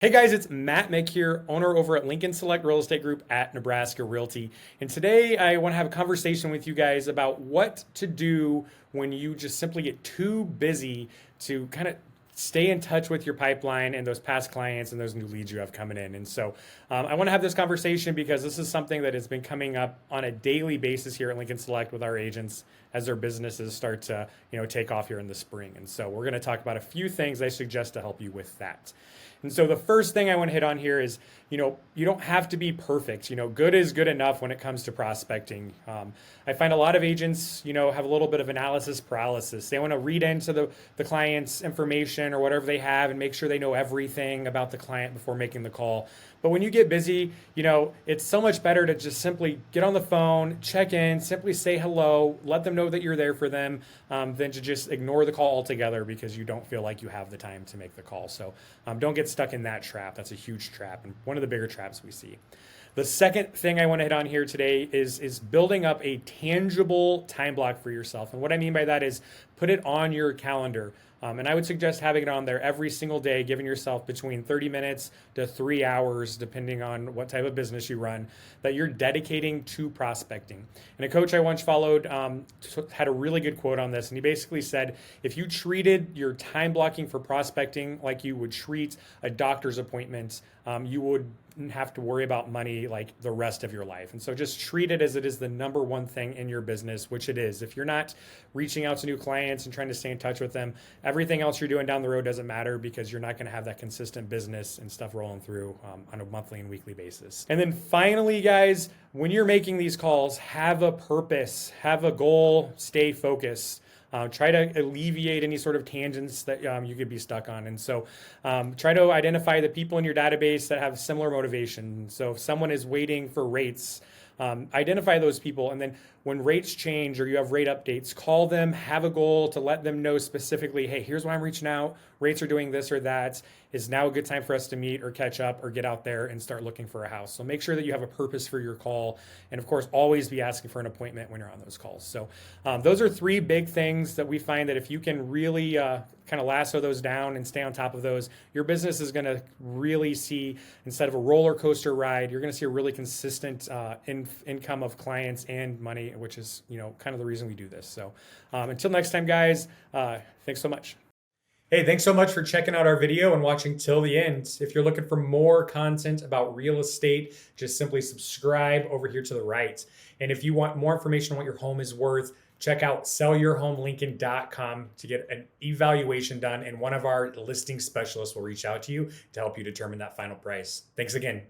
Hey guys, it's Mick here, owner over at Lincoln Select Real Estate Group at Nebraska Realty. And today I want to have a conversation with you guys about what to do when you just simply get too busy to kind of stay in touch with your pipeline and those past clients and those new leads you have coming in. And so I want to have this conversation because this is something that has been coming up on a daily basis here at Lincoln Select with our agents as their businesses start to take off here in the spring. And so we're going to talk about a few things I suggest to help you with that. And so the first thing I want to hit on here is, you don't have to be perfect. Good is good enough when it comes to prospecting. I find a lot of agents, have a little bit of analysis paralysis. They want to read into the client's information or whatever they have and make sure they know everything about the client before making the call. But when you get busy, it's so much better to just simply get on the phone, check in, simply say hello, let them know that you're there for them, than to just ignore the call altogether because you don't feel like you have the time to make the call. So don't get stuck in that trap. That's a huge trap and one of the bigger traps we see. The second thing I want to hit on here today is building up a tangible time block for yourself. And what I mean by that is put it on your calendar. And I would suggest having it on there every single day, giving yourself between 30 minutes to 3 hours, depending on what type of business you run, that you're dedicating to prospecting. And a coach I once followed had a really good quote on this. And he basically said, if you treated your time blocking for prospecting like you would treat a doctor's appointment, you would have to worry about money like the rest of your life. And so just treat it as it is the number one thing in your business, which it is. If you're not reaching out to new clients and trying to stay in touch with them, everything else you're doing down the road doesn't matter because you're not going to have that consistent business and stuff rolling through on a monthly and weekly basis. And then finally, guys, when you're making these calls, have a purpose, have a goal, stay focused. Try to alleviate any sort of tangents that you could be stuck on. And so try to identify the people in your database that have similar motivation. So if someone is waiting for rates, identify those people. And then when rates change or you have rate updates, call them, have a goal to let them know specifically, hey, here's why I'm reaching out. Rates are doing this or that. Is now a good time for us to meet or catch up or get out there and start looking for a house. So make sure that you have a purpose for your call. And of course, always be asking for an appointment when you're on those calls. So those are three big things that we find that if you can really kind of lasso those down and stay on top of those, your business is going to really see, instead of a roller coaster ride, you're going to see a really consistent income of clients and money, which is, kind of the reason we do this. So until next time, guys, thanks so much. Hey, thanks so much for checking out our video and watching till the end. If you're looking for more content about real estate, just simply subscribe over here to the right. And if you want more information on what your home is worth, check out sellyourhomelincoln.com to get an evaluation done, and one of our listing specialists will reach out to you to help you determine that final price. Thanks again.